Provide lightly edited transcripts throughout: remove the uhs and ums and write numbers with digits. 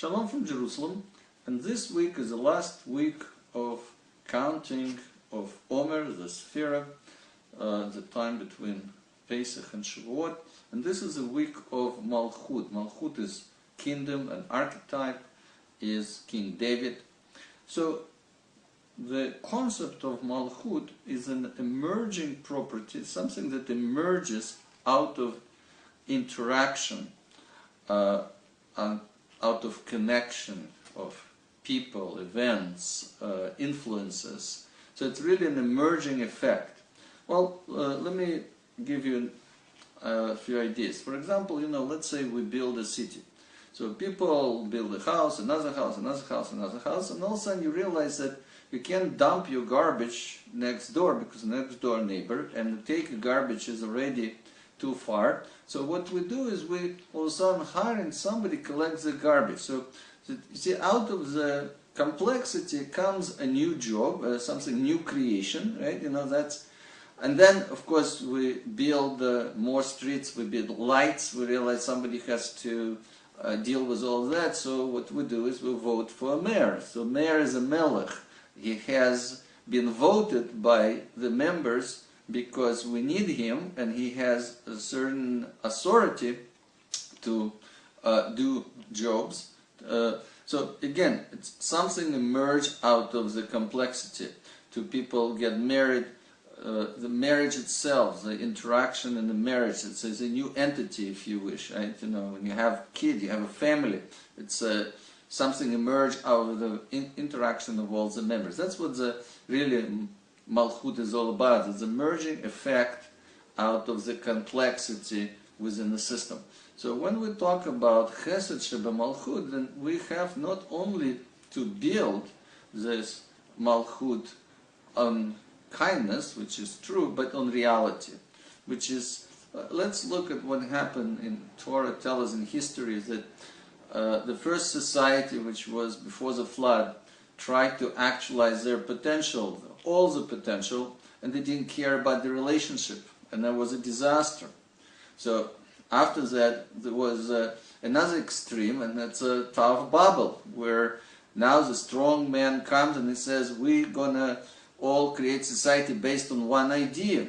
Shalom from Jerusalem, and this week is the last week of counting of Omer, the Sphira, the time between Pesach and Shavuot, and this is a week of Malchut. Malchut is kingdom, and archetype is King David. So the concept of Malchut is an emerging property, something that emerges out of interaction, out of connection of people, events, influences. So it's really an emerging effect. Well, let me give you a few ideas. For example, let's say we build a city. So people build a house, another house, another house, another house, and all of a sudden you realize that you can't dump your garbage next door because the next door neighbor, and to take garbage is already too far. So what we do is we all of a sudden hiring somebody collects the garbage. So you see, out of the complexity comes a new job, something new creation, right? And then of course we build more streets, we build lights, we realize somebody has to deal with all that. So what we do is we vote for a mayor. So mayor is a melech. He has been voted by the members because we need him, and he has a certain authority to do jobs. So again, it's something emerged out of the complexity. Two people get married, the marriage itself, the interaction in the marriage, it's a new entity, if you wish, right? When you have a kid, you have a family, it's something emerged out of the interaction of all the members. That's what the really Malchut is all about. It's a merging effect out of the complexity within the system. So when we talk about Chesed Sheba Malchut, then we have not only to build this Malchut on kindness, which is true, but on reality, which is, let's look at what happened in Torah. Tells us in history that the first society, which was before the flood, tried to actualize their potential, all the potential, and they didn't care about the relationship, and that was a disaster. So after that there was another extreme, and that's a Tower of Babel, where now the strong man comes and he says, we're gonna all create society based on one idea.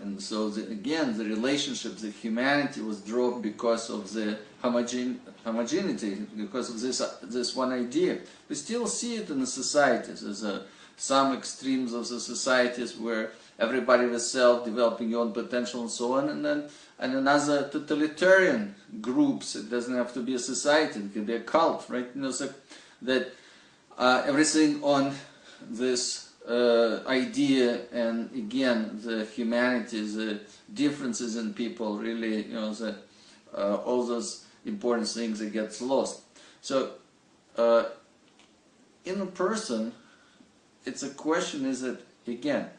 And so again, the relationship, the humanity was dropped because of the homogeneity, because of this one idea. We still see it in the societies. There's some extremes of the societies where everybody was self-developing your own potential and so on, and another totalitarian groups. It doesn't have to be a society, it can be a cult, right? So that everything on this idea, and again the humanity, the differences in people, really, all those important things that gets lost. So in a person, it's a question, is that again,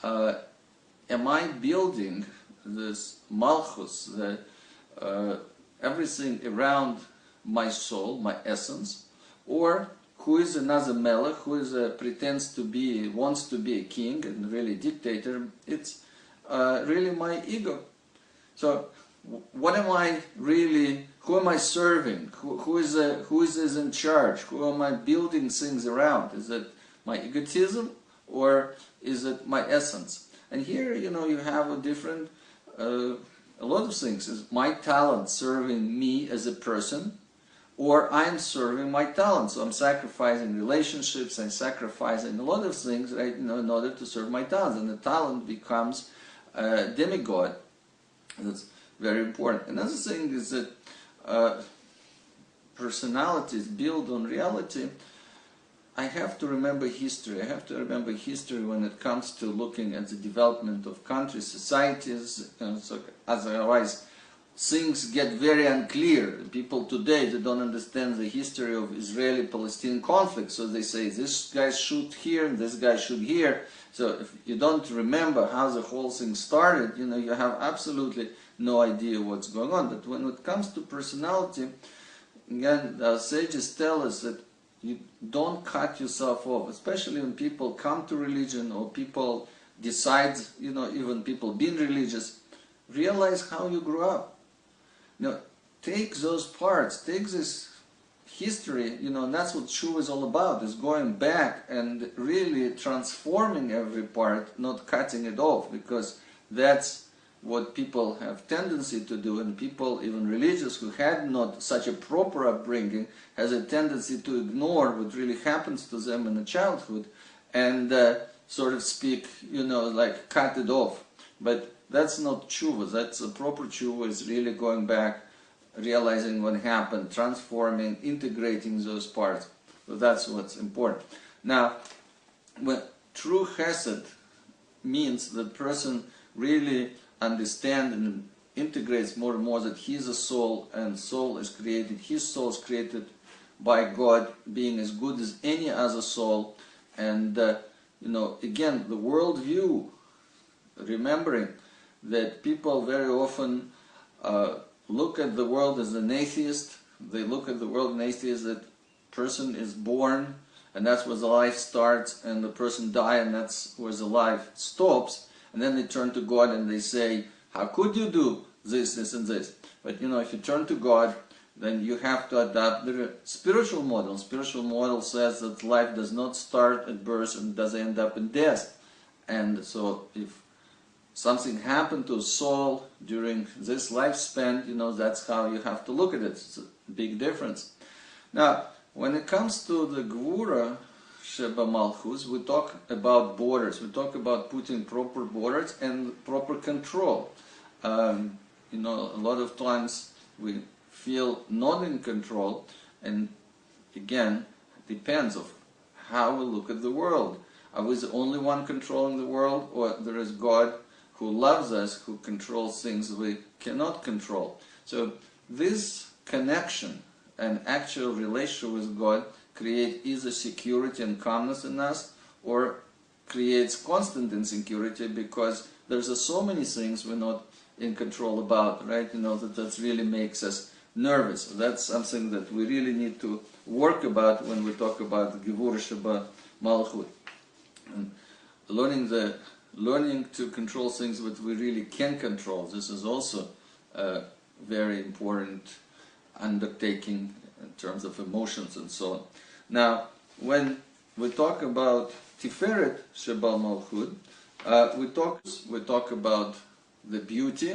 am I building this Malchus, everything around my soul, my essence, or who is another melech, who is pretends to be, wants to be a king and really dictator? It's really my ego. So what am I really, who am I serving? Who is in charge? Who am I building things around? Is it my egotism, or is it my essence? And here, you have a different, a lot of things. Is my talent serving me as a person, or I'm serving my talent? So I'm sacrificing relationships, I'm sacrificing a lot of things, right, in order to serve my talent. And the talent becomes a demigod. That's very important. Another thing is that personalities build on reality. I have to remember history. I have to remember history when it comes to looking at the development of countries, societies, so otherwise things get very unclear. People today, they don't understand the history of Israeli-Palestinian conflict, so they say this guy shoot here and this guy shoot here. So if you don't remember how the whole thing started, you have absolutely no idea what's going on. But when it comes to personality, again, our sages tell us that you don't cut yourself off, especially when people come to religion, or people decide, even people being religious, realize how you grew up. Take those parts, take this history, and that's what Tue is all about, is going back and really transforming every part, not cutting it off, because that's what people have tendency to do, and people, even religious, who had not such a proper upbringing, has a tendency to ignore what really happens to them in the childhood, and sort of speak, like cut it off. But that's not tshuva. That's a proper tshuva, is really going back, realizing what happened, transforming, integrating those parts. So that's what's important. Now, when true chesed means that person really understands and integrates more and more that he is a soul, and soul is created, his soul is created by God, being as good as any other soul, and again, the worldview, remembering that people very often look at the world as an atheist. They look at the world as an atheist, that person is born and that's where the life starts, and the person dies and that's where the life stops, and then they turn to God and they say, how could you do this, this and this? But if you turn to God, then you have to adopt the spiritual model. Spiritual model says that life does not start at birth and does end up in death. And so if something happened to a soul during this lifespan, that's how you have to look at it. It's a big difference. Now, when it comes to the Gvura Sheba Malchus, we talk about borders. We talk about putting proper borders and proper control. A lot of times we feel not in control, and again, it depends on how we look at the world. Are we the only one controlling the world, or there is God who loves us, who controls things we cannot control? So this connection and actual relationship with God create either security and calmness in us, or creates constant insecurity, because there's so many things we're not in control about, right? That really makes us nervous. That's something that we really need to work about when we talk about Gevura Sheba Malchut. And learning to control things that we really can control. This is also a very important undertaking in terms of emotions and so on. Now, when we talk about Tiferet Sheba Malchut, we talk about the beauty,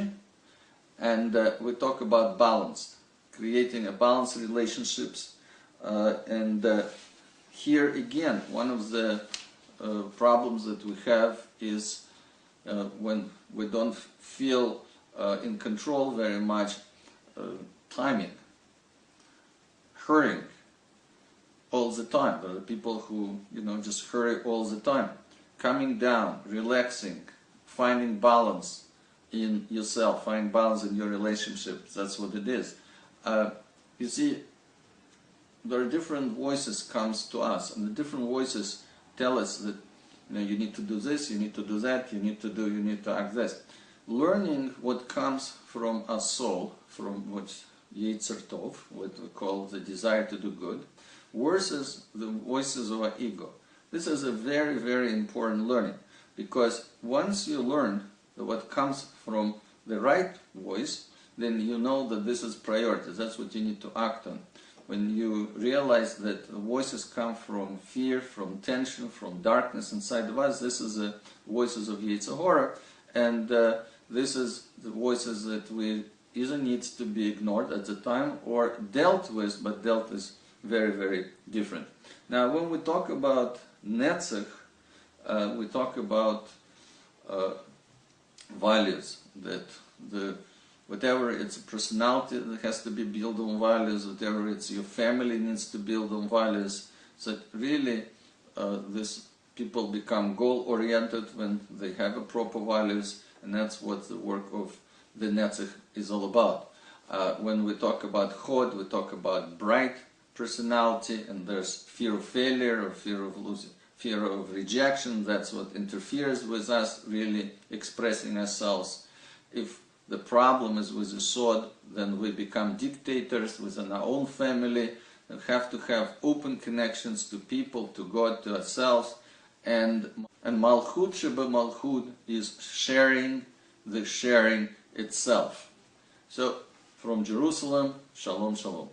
and we talk about balance, creating a balanced relationships, and here again, one of the problems that we have is when we don't feel in control very much, timing, hurrying all the time. There are people who just hurry all the time. Coming down, relaxing, finding balance in yourself, finding balance in your relationships. That's what it is. You see, there are different voices comes to us, and the different voices tell us that you need to do this, you need to do that, you need to act this. Learning what comes from a soul, from what Yetzer Tov, what we call the desire to do good, versus the voices of our ego. This is a very, very important learning, because once you learn what comes from the right voice, then you know that this is priority. That's what you need to act on. When you realize that the voices come from fear, from tension, from darkness inside of us, this is the voices of Yetzer Hara, and this is the voices that we either needs to be ignored at the time or dealt with, but dealt is very, very different. Now, when we talk about Netzach, we talk about values, that whatever it's a personality that has to be built on values, whatever it's your family needs to build on values, so that really these people become goal-oriented when they have a proper values, and that's what the work of the Netzach is all about. When we talk about Chod, we talk about bright personality, and there's fear of failure or fear of losing, fear of rejection. That's what interferes with us really expressing ourselves. If the problem is with the sword, then we become dictators within our own family, and have to have open connections to people, to God, to ourselves. And Malchut Sheba Malchut is sharing the sharing itself. So, from Jerusalem, Shalom Shalom.